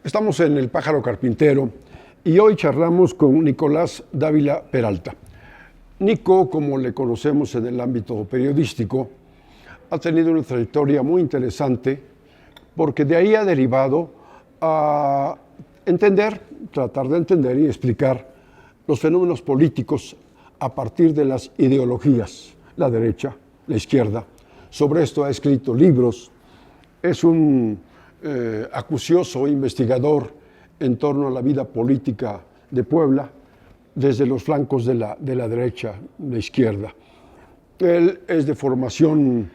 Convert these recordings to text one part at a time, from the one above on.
Estamos en El Pájaro Carpintero y hoy charlamos con Nicolás Dávila Peralta. Nico, como le conocemos en el ámbito periodístico, ha tenido una trayectoria muy interesante porque de ahí ha derivado a tratar de entender y explicar los fenómenos políticos a partir de las ideologías, la derecha, la izquierda. Sobre esto ha escrito libros, es un acucioso investigador en torno a la vida política de Puebla, desde los flancos de la derecha, de izquierda. Él es de formación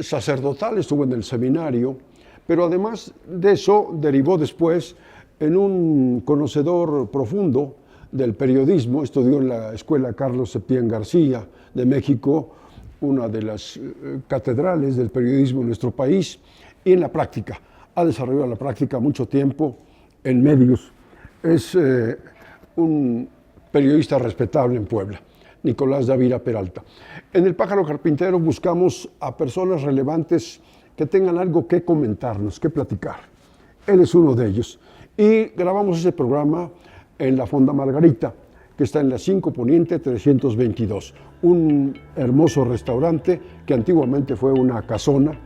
sacerdotal, estuvo en el seminario, pero además de eso derivó después en un conocedor profundo del periodismo. Estudió en la Escuela Carlos Septién García de México, una de las catedrales del periodismo en nuestro país, y en la práctica. Ha desarrollado la práctica mucho tiempo en medios. Es un periodista respetable en Puebla, Nicolás Dávila Peralta. En El Pájaro Carpintero buscamos a personas relevantes que tengan algo que comentarnos, que platicar. Él es uno de ellos. Y grabamos ese programa en la Fonda Margarita, que está en la 5 Poniente 322. Un hermoso restaurante que antiguamente fue una casona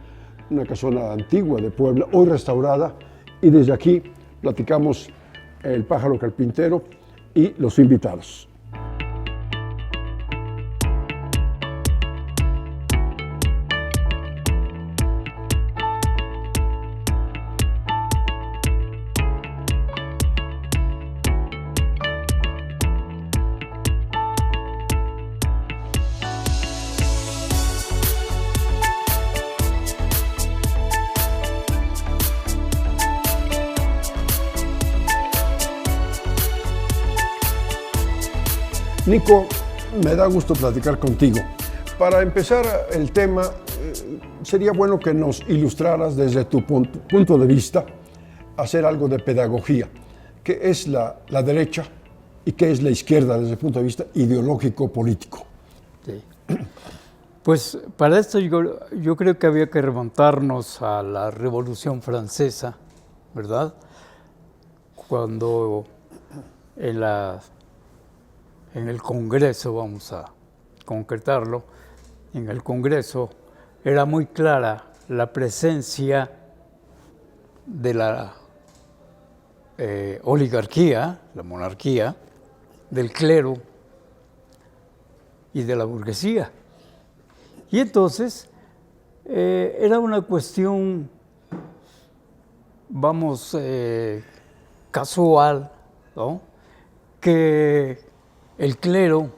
antigua de Puebla, hoy restaurada, y desde aquí platicamos El Pájaro Carpintero y los invitados. Nico, me da gusto platicar contigo. Para empezar el tema, sería bueno que nos ilustraras desde tu punto de vista, hacer algo de pedagogía. ¿Qué es la derecha y qué es la izquierda desde el punto de vista ideológico-político? Sí. Pues para esto yo creo que había que remontarnos a la Revolución Francesa, ¿verdad? Cuando en el Congreso, vamos a concretarlo, en el Congreso era muy clara la presencia de la oligarquía, la monarquía, del clero y de la burguesía. Y entonces era una cuestión, casual, ¿no? Que el clero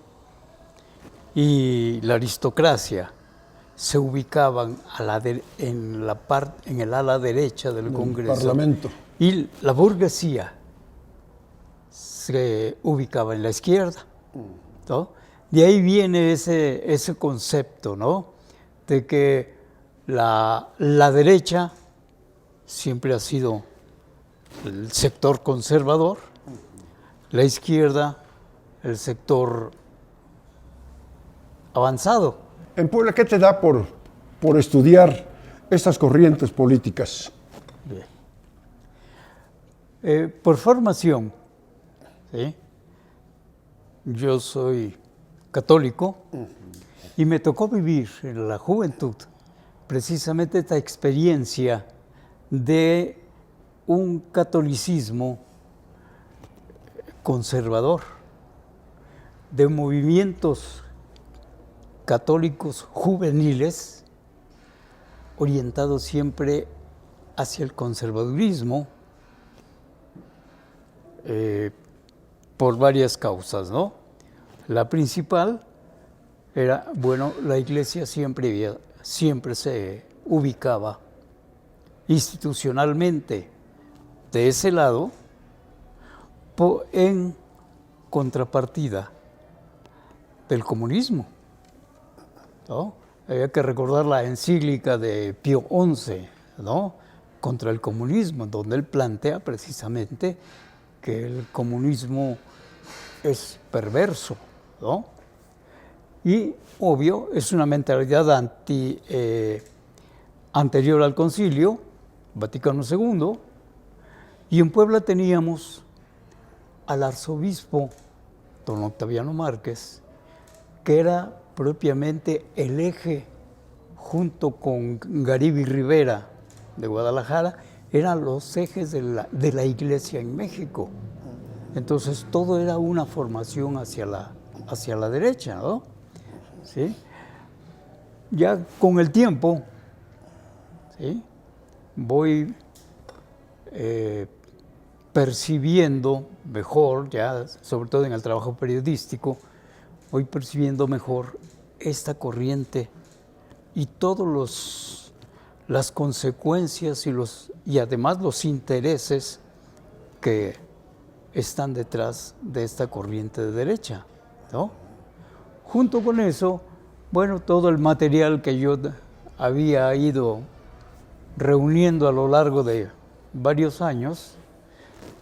y la aristocracia se ubicaban en el ala derecha del Congreso. Parlamento. Y la burguesía se ubicaba en la izquierda, ¿no? De ahí viene ese concepto, ¿no? De que la derecha siempre ha sido el sector conservador, la izquierda el sector avanzado. En Puebla, ¿qué te da por estudiar estas corrientes políticas? Por formación, ¿sí? Yo soy católico y me tocó vivir en la juventud precisamente esta experiencia de un catolicismo conservador, de movimientos católicos juveniles orientados siempre hacia el conservadurismo por varias causas, ¿no? La principal era, la Iglesia siempre se ubicaba institucionalmente de ese lado en contrapartida del comunismo, ¿no? Había que recordar la encíclica de Pío XI, ¿no? Contra el comunismo, donde él plantea precisamente que el comunismo es perverso, ¿no? Y, obvio, es una mentalidad anterior al Concilio Vaticano II, Y en Puebla teníamos al arzobispo don Octaviano Márquez, que era propiamente el eje, junto con Garibi Rivera de Guadalajara, eran los ejes de la iglesia en México. Entonces todo era una formación hacia la derecha, ¿no? ¿Sí? Ya con el tiempo, ¿sí?, voy percibiendo mejor, ya sobre todo en el trabajo periodístico, voy percibiendo mejor esta corriente y todas las consecuencias y además los intereses que están detrás de esta corriente de derecha, ¿no? Junto con eso, bueno, todo el material que yo había ido reuniendo a lo largo de varios años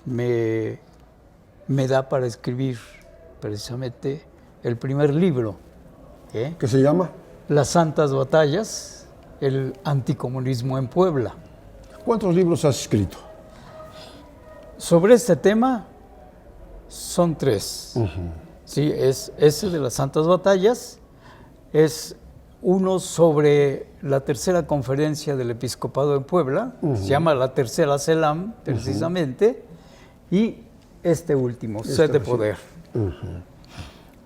me da para escribir precisamente el primer libro, ¿Qué se llama? Las Santas Batallas, el anticomunismo en Puebla. ¿Cuántos libros has escrito? Sobre este tema son 3. Sí, es ese de las Santas Batallas, es uno sobre la tercera conferencia del Episcopado de Puebla, se llama la Tercera CELAM, precisamente, y este último, Sed de Poder.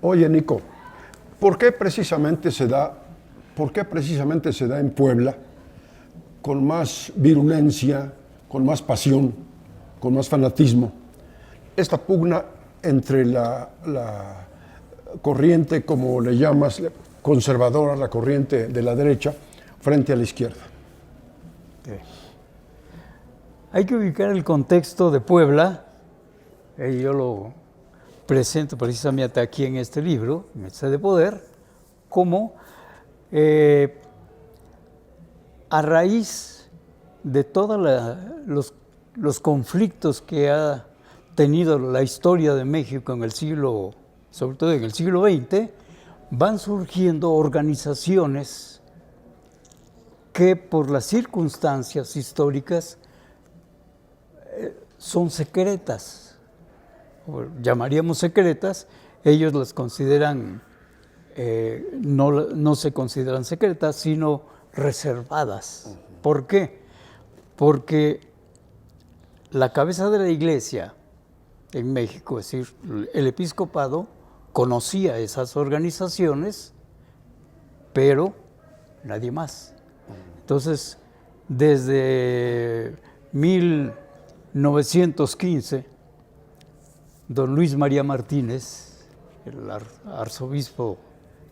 Oye, Nico, ¿por qué precisamente se da en Puebla con más virulencia, con más pasión, con más fanatismo, esta pugna entre la corriente, como le llamas, conservadora, la corriente de la derecha, frente a la izquierda? Hay que ubicar el contexto de Puebla, yo lo presento precisamente aquí en este libro, en Sed de Poder, como a raíz de todos los conflictos que ha tenido la historia de México en el siglo, sobre todo en el siglo XX, van surgiendo organizaciones que por las circunstancias históricas son secretas, o llamaríamos secretas, ellos las consideran, no se consideran secretas, sino reservadas. ¿Por qué? Porque la cabeza de la iglesia en México, es decir, el episcopado, conocía esas organizaciones, pero nadie más. Entonces, desde 1915, don Luis María Martínez, el arzobispo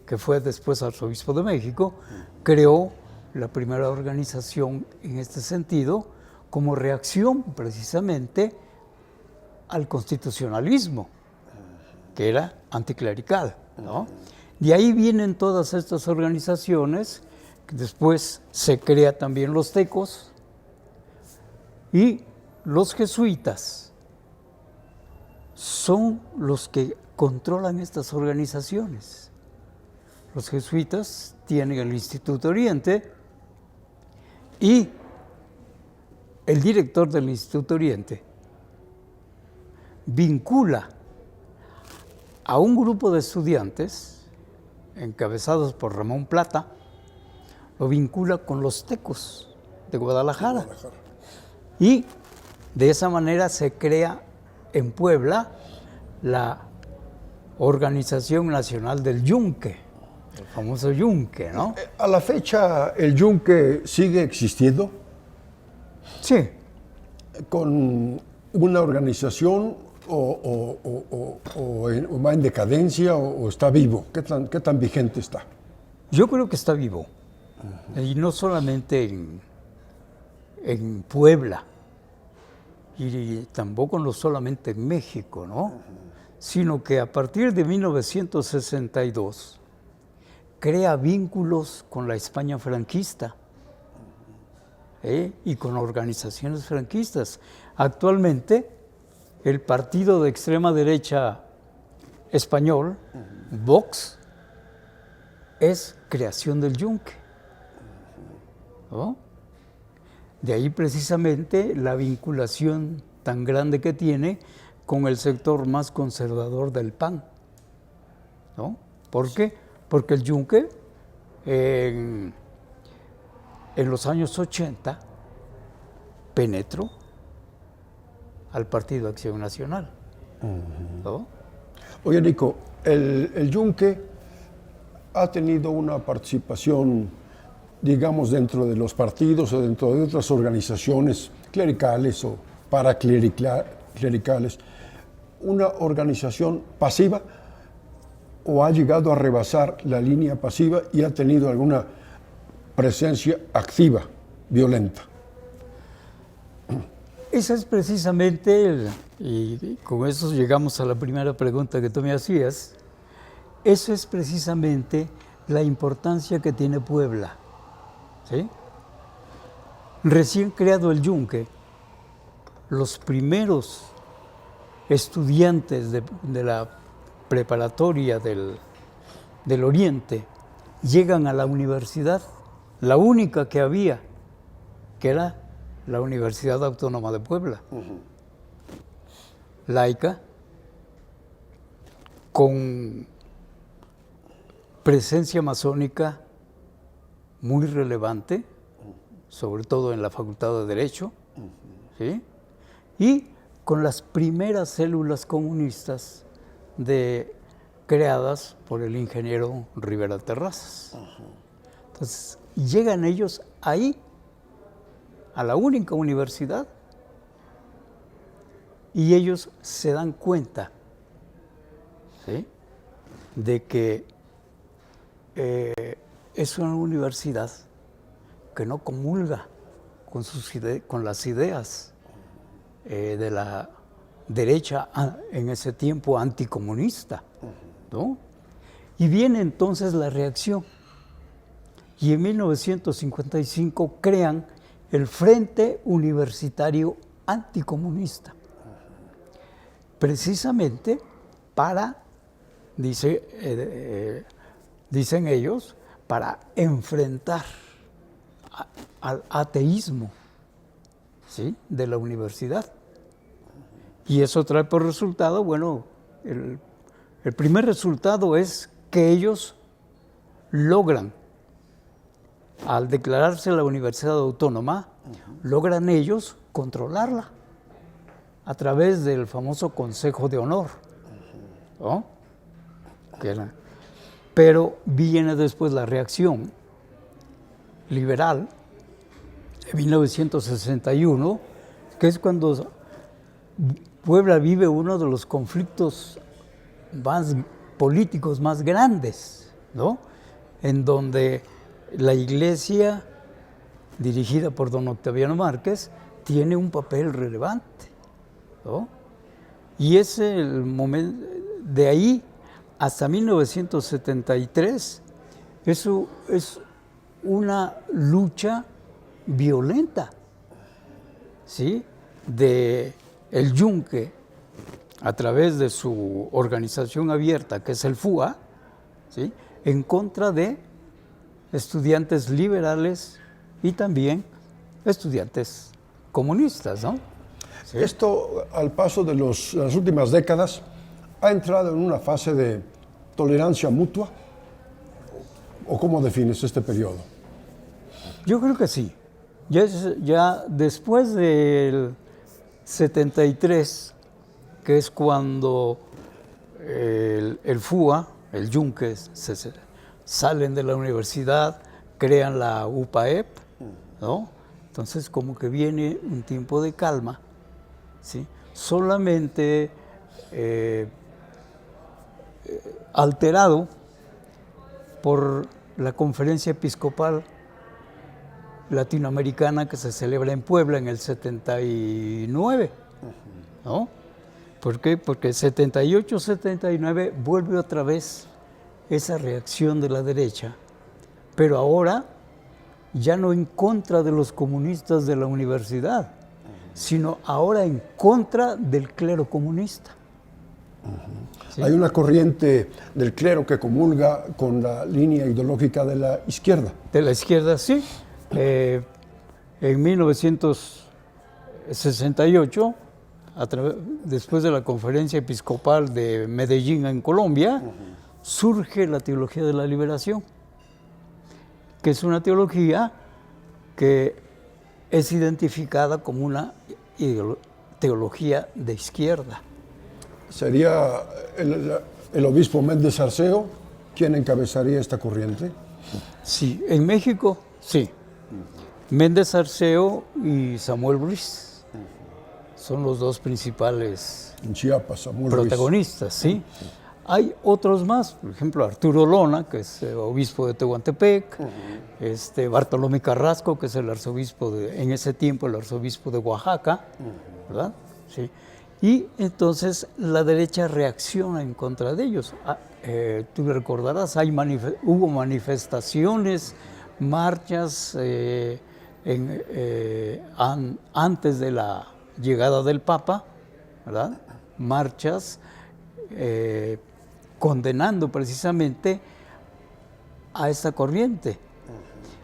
que fue después arzobispo de México, creó la primera organización en este sentido como reacción precisamente al constitucionalismo, que era anticlerical, ¿no? De ahí vienen todas estas organizaciones, que después se crea también los tecos y los jesuitas son los que controlan estas organizaciones. Los jesuitas tienen el Instituto Oriente y el director del Instituto Oriente vincula a un grupo de estudiantes encabezados por Ramón Plata, lo vincula con los tecos de Guadalajara. Y de esa manera se crea en Puebla la Organización Nacional del Yunque, el famoso Yunque, ¿no? ¿A la fecha el Yunque sigue existiendo? Sí. ¿Con una organización o va en decadencia o está vivo? ¿Qué tan vigente está? Yo creo que está vivo. Y no solamente en Puebla, y tampoco no solamente en México, ¿no? Sino que a partir de 1962 crea vínculos con la España franquista y con organizaciones franquistas. Actualmente, el partido de extrema derecha español, Vox, es creación del Yunque, ¿no? De ahí precisamente la vinculación tan grande que tiene con el sector más conservador del PAN, ¿no? ¿Por qué? Porque el Yunque en los años 80 penetró al Partido Acción Nacional, ¿no? Oye, Nico, el Yunque ha tenido una participación, digamos, dentro de los partidos o dentro de otras organizaciones clericales o paraclericales, una organización pasiva, o ha llegado a rebasar la línea pasiva y ha tenido alguna presencia activa, violenta. Esa es precisamente, y con eso llegamos a la primera pregunta que tú me hacías, eso es precisamente la importancia que tiene Puebla, ¿sí? Recién creado el Yunque, los primeros estudiantes de la preparatoria del Oriente llegan a la universidad, la única que había, que era la Universidad Autónoma de Puebla, laica, con presencia masónica muy relevante, sobre todo en la Facultad de Derecho, ¿sí? Y con las primeras células comunistas creadas por el ingeniero Rivera Terrazas. Entonces, llegan ellos ahí, a la única universidad, y ellos se dan cuenta, ¿sí?, de que es una universidad que no comulga con las ideas de la derecha en ese tiempo anticomunista, ¿no? Y viene entonces la reacción. Y en 1955 crean el Frente Universitario Anticomunista, precisamente para, dicen ellos, para enfrentar al ateísmo, ¿sí?, de la universidad. Y eso trae por resultado, bueno, el primer resultado es que ellos logran, al declararse la Universidad Autónoma, logran ellos controlarla a través del famoso Consejo de Honor, ¿no? Pero viene después la reacción liberal de 1961, que es cuando Puebla vive uno de los conflictos políticos más grandes, ¿no? En donde la Iglesia, dirigida por don Octaviano Márquez, tiene un papel relevante, ¿no? Y es el momento, de ahí hasta 1973, eso es una lucha violenta, ¿sí?, de el Yunque, a través de su organización abierta, que es el FUA, ¿sí?, en contra de estudiantes liberales y también estudiantes comunistas, ¿no? ¿Sí? Esto, al paso de las últimas décadas, ha entrado en una fase de tolerancia mutua, ¿o cómo defines este periodo? Yo creo que sí. Ya después del 73, que es cuando el FUA, el Yunque, salen de la universidad, crean la UPAEP, ¿no? Entonces como que viene un tiempo de calma, ¿sí?, solamente alterado por la conferencia episcopal latinoamericana que se celebra en Puebla en el 79, ¿no? ¿Por qué? Porque 78-79 vuelve otra vez esa reacción de la derecha, pero ahora ya no en contra de los comunistas de la universidad, sino ahora en contra del clero comunista. ¿Sí? Hay una corriente del clero que comulga con la línea ideológica de la izquierda. De la izquierda, sí. En 1968 después de la conferencia episcopal de Medellín en Colombia, surge la teología de la liberación, que es una teología que es identificada como una teología de izquierda. ¿Sería el obispo Méndez Arceo quien encabezaría esta corriente? Sí, en México, sí. Méndez Arceo y Samuel Ruiz son los dos principales en Chiapas, Samuel protagonistas, sí. Hay otros más, por ejemplo, Arturo Lona, que es obispo de Tehuantepec, Bartolomé Carrasco, que es el arzobispo en ese tiempo el arzobispo de Oaxaca, ¿verdad? Sí. Y entonces la derecha reacciona en contra de ellos. Tú recordarás, hubo manifestaciones, marchas antes de la llegada del Papa, ¿verdad? Marchas condenando precisamente a esta corriente.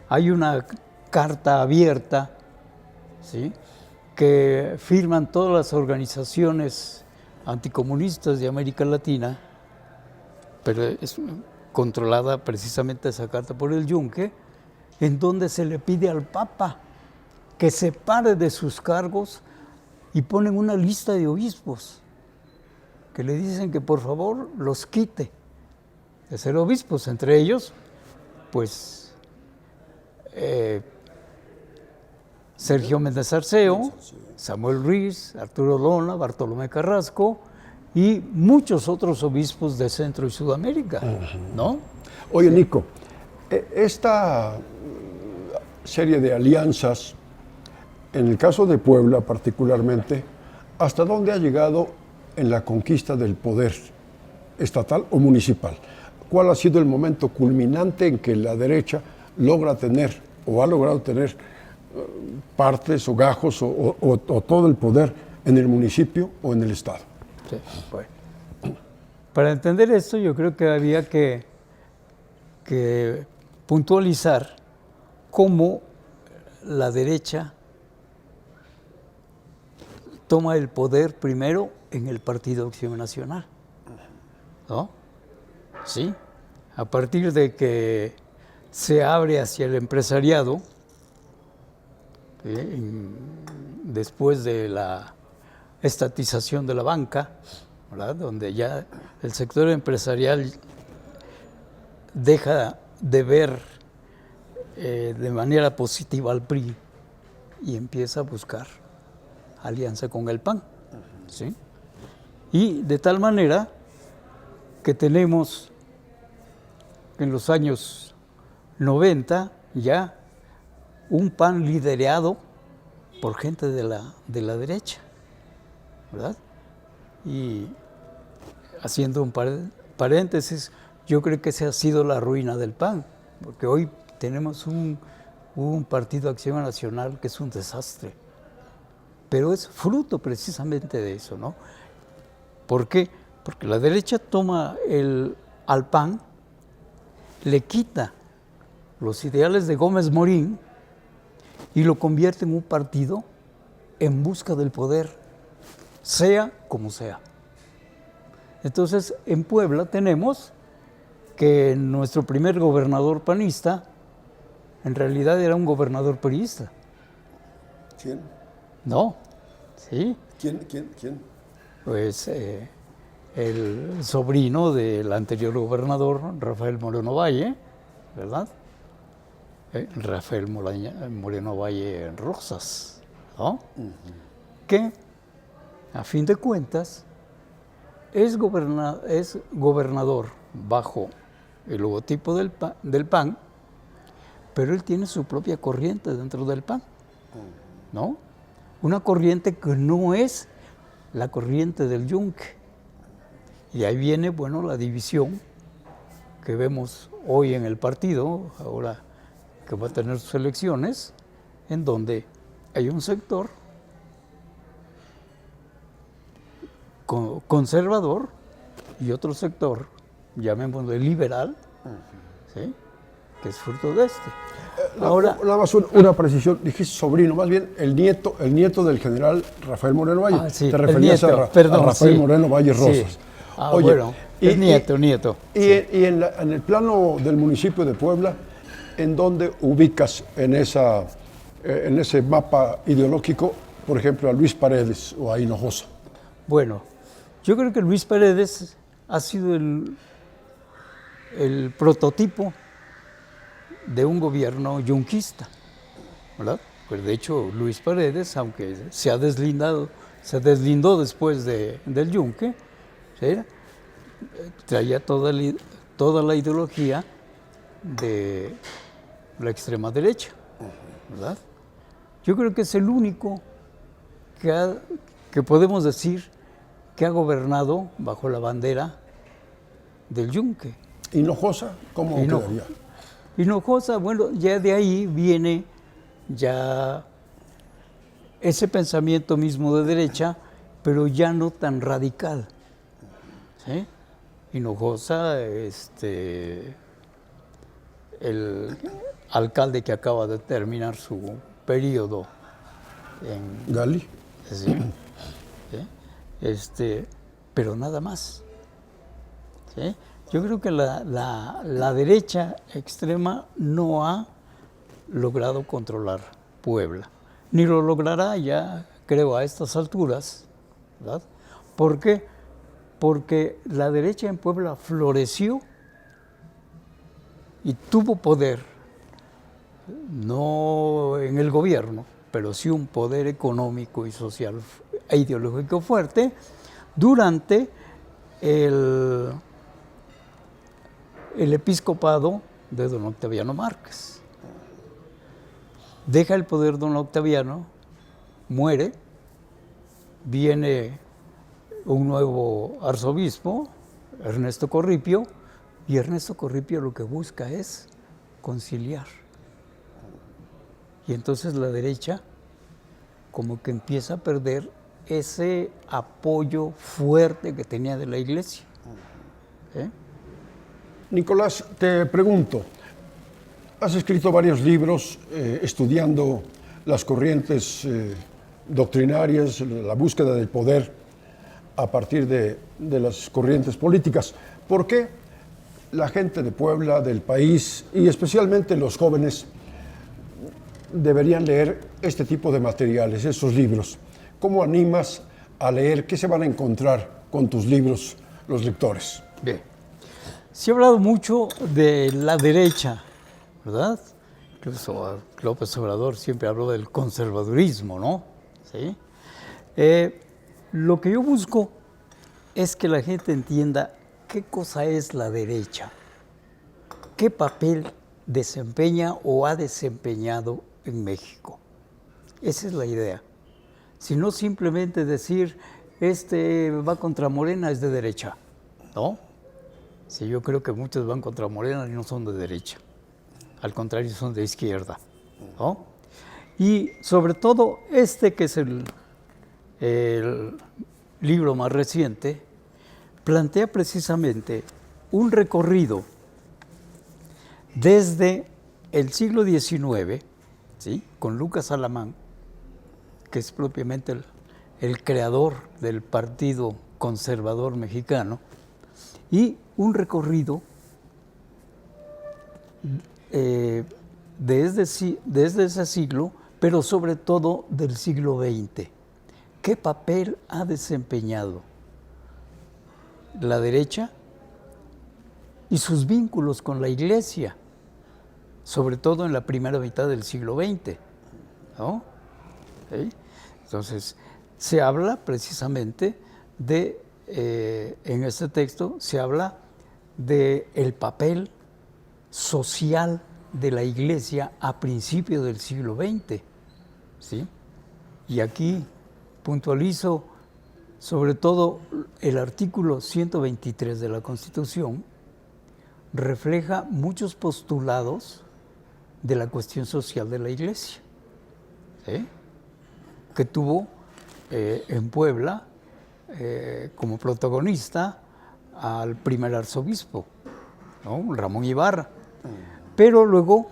Hay una carta abierta, ¿sí?, que firman todas las organizaciones anticomunistas de América Latina, pero es controlada precisamente esa carta por el Yunque, en donde se le pide al Papa que se pare de sus cargos y ponen una lista de obispos que le dicen que por favor los quite de ser obispos, entre ellos, pues, Sergio Méndez Arceo, Samuel Ruiz, Arturo Lona, Bartolomé Carrasco y muchos otros obispos de Centro y Sudamérica, ¿no? Oye, Nico, esta serie de alianzas, en el caso de Puebla particularmente, ¿hasta dónde ha llegado en la conquista del poder estatal o municipal? ¿Cuál ha sido el momento culminante en que la derecha logra tener o ha logrado tener partes o gajos o todo el poder en el municipio o en el estado? Sí, bueno. Para entender esto yo creo que había que puntualizar cómo la derecha toma el poder primero en el Partido Acción Nacional, ¿no? Sí, a partir de que se abre hacia el empresariado, después de la estatización de la banca, ¿verdad?, donde ya el sector empresarial deja de ver de manera positiva al PRI y empieza a buscar alianza con el PAN, ¿sí? Y de tal manera que tenemos en los años 90 ya un PAN liderado por gente de la derecha, ¿verdad? Y haciendo un paréntesis, yo creo que esa ha sido la ruina del PAN, porque hoy tenemos un Partido Acción Nacional que es un desastre, pero es fruto precisamente de eso, ¿no? ¿Por qué? Porque la derecha toma al PAN, le quita los ideales de Gómez Morín y lo convierte en un partido en busca del poder, sea como sea. Entonces, en Puebla tenemos que nuestro primer gobernador panista en realidad era un gobernador priista. ¿Quién? No, ¿sí? ¿Quién? Pues el sobrino del anterior gobernador, Rafael Moreno Valle, ¿verdad? Rafael Moreno Valle Rosas, ¿no? Que, a fin de cuentas, es gobernador bajo el logotipo del PAN, pero él tiene su propia corriente dentro del PAN, ¿no? Una corriente que no es la corriente del Yunque. Y ahí viene, bueno, la división que vemos hoy en el partido, ahora que va a tener sus elecciones, en donde hay un sector conservador y otro sector, llamémoslo liberal, ¿sí?, que es fruto de este. Ahora, nada más una precisión, dijiste sobrino, más bien el nieto del general Rafael Moreno Valle. Sí, te referías nieto, a perdón, Rafael sí. Moreno Valle Rosas. Sí. Oye, bueno, es nieto. Y, Sí. y en el plano del municipio de Puebla, ¿en dónde ubicas en ese mapa ideológico, por ejemplo, a Luis Paredes o a Hinojosa? Bueno, yo creo que Luis Paredes ha sido el prototipo de un gobierno yunquista, ¿verdad? Pues de hecho, Luis Paredes, aunque se deslindó después del yunque, ¿sí? Traía toda la ideología de la extrema derecha, ¿verdad? Yo creo que es el único que podemos decir que ha gobernado bajo la bandera del yunque. ¿Hinojosa? ¿Cómo quedaría? Hinojosa, bueno, ya de ahí viene ya ese pensamiento mismo de derecha, pero ya no tan radical, ¿sí? Hinojosa, el alcalde que acaba de terminar su periodo en Gali. Sí, ¿sí? Pero nada más, ¿sí? Yo creo que la derecha extrema no ha logrado controlar Puebla, ni lo logrará ya, creo, a estas alturas, ¿verdad? ¿Por qué? Porque la derecha en Puebla floreció y tuvo poder, no en el gobierno, pero sí un poder económico y social e ideológico fuerte durante el episcopado de don Octaviano Márquez. Deja el poder don Octaviano, muere, viene un nuevo arzobispo, Ernesto Corripio, y Ernesto Corripio lo que busca es conciliar. Y entonces la derecha como que empieza a perder ese apoyo fuerte que tenía de la Iglesia. Nicolás, te pregunto, has escrito varios libros estudiando las corrientes doctrinarias, la búsqueda del poder a partir de las corrientes políticas. ¿Por qué la gente de Puebla, del país y especialmente los jóvenes deberían leer este tipo de materiales, esos libros? ¿Cómo animas a leer? ¿Qué se van a encontrar con tus libros los lectores? Bien. Se ha hablado mucho de la derecha, ¿verdad? Incluso López Obrador siempre habló del conservadurismo, ¿no? ¿Sí? Lo que yo busco es que la gente entienda qué cosa es la derecha, qué papel desempeña o ha desempeñado en México. Esa es la idea. Si no simplemente decir, va contra Morena, es de derecha, ¿no? Sí, yo creo que muchos van contra Morena y no son de derecha. Al contrario, son de izquierda, ¿no? Y sobre todo que es el libro más reciente, plantea precisamente un recorrido desde el siglo XIX, ¿sí? Con Lucas Alamán, que es propiamente el creador del Partido Conservador Mexicano, y un recorrido desde ese siglo, pero sobre todo del siglo XX. ¿Qué papel ha desempeñado la derecha y sus vínculos con la Iglesia, sobre todo en la primera mitad del siglo XX, ¿no? ¿Sí? Entonces, se habla precisamente en este texto, se habla del papel social de la Iglesia a principios del siglo XX, ¿sí? Y aquí puntualizo sobre todo el artículo 123 de la Constitución, refleja muchos postulados de la cuestión social de la Iglesia, ¿sí? Que tuvo en Puebla como protagonista al primer arzobispo, ¿no? Ramón Ibarra. Pero luego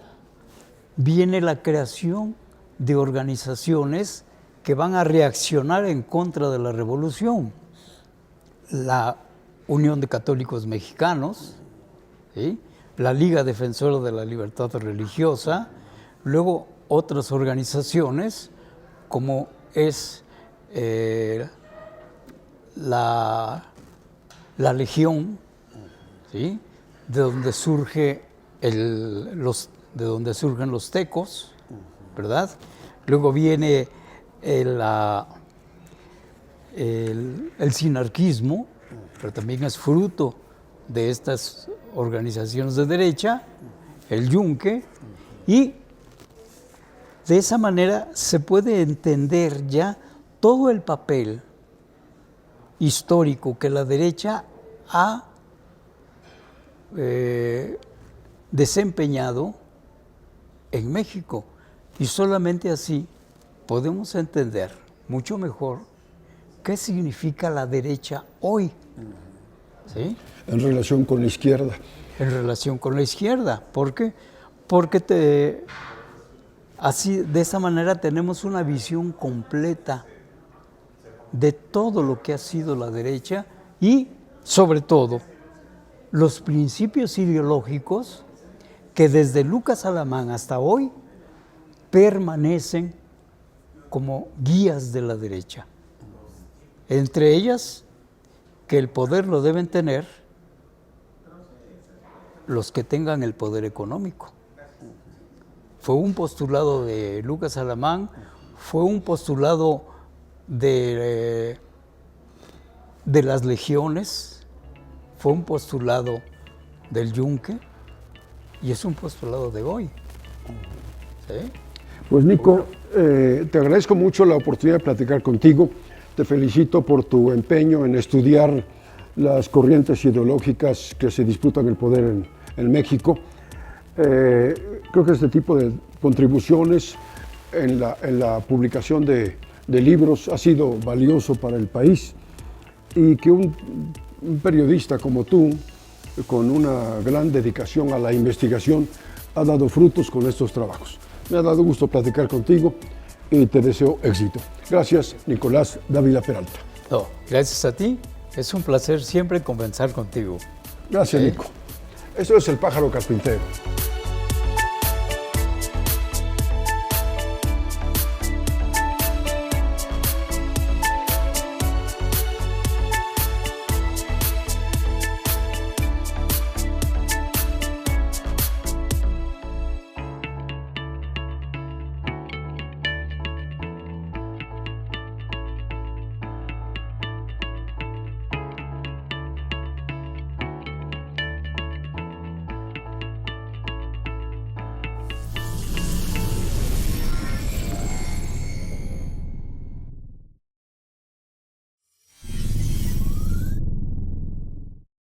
viene la creación de organizaciones que van a reaccionar en contra de la revolución. La Unión de Católicos Mexicanos, ¿sí? La Liga Defensora de la Libertad Religiosa, luego otras organizaciones como es la Legión, ¿sí? De donde surgen los tecos, ¿verdad? Luego viene el sinarquismo, pero también es fruto de estas organizaciones de derecha, el Yunque, y de esa manera se puede entender ya todo el papel histórico que la derecha ha desempeñado en México. Y solamente así podemos entender mucho mejor qué significa la derecha hoy. ¿Sí? En relación con la izquierda. En relación con la izquierda. ¿Por qué? Porque así, de esa manera tenemos una visión completa de todo lo que ha sido la derecha y, sobre todo, los principios ideológicos que desde Lucas Alamán hasta hoy permanecen como guías de la derecha. Entre ellas, que el poder lo deben tener los que tengan el poder económico. Fue un postulado de Lucas Alamán, fue un postulado de las legiones, fue un postulado del Yunque y es un postulado de hoy. ¿Sí? Pues Nico, te agradezco mucho la oportunidad de platicar contigo. Te felicito por tu empeño en estudiar las corrientes ideológicas que se disputan el poder en México. Creo que este tipo de contribuciones en la publicación de libros ha sido valioso para el país y que un periodista como tú, con una gran dedicación a la investigación, ha dado frutos con estos trabajos. Me ha dado gusto platicar contigo y te deseo éxito. Gracias, Nicolás Dávila Peralta. No, gracias a ti. Es un placer siempre conversar contigo. Gracias, Nico. Esto es El Pájaro Carpintero.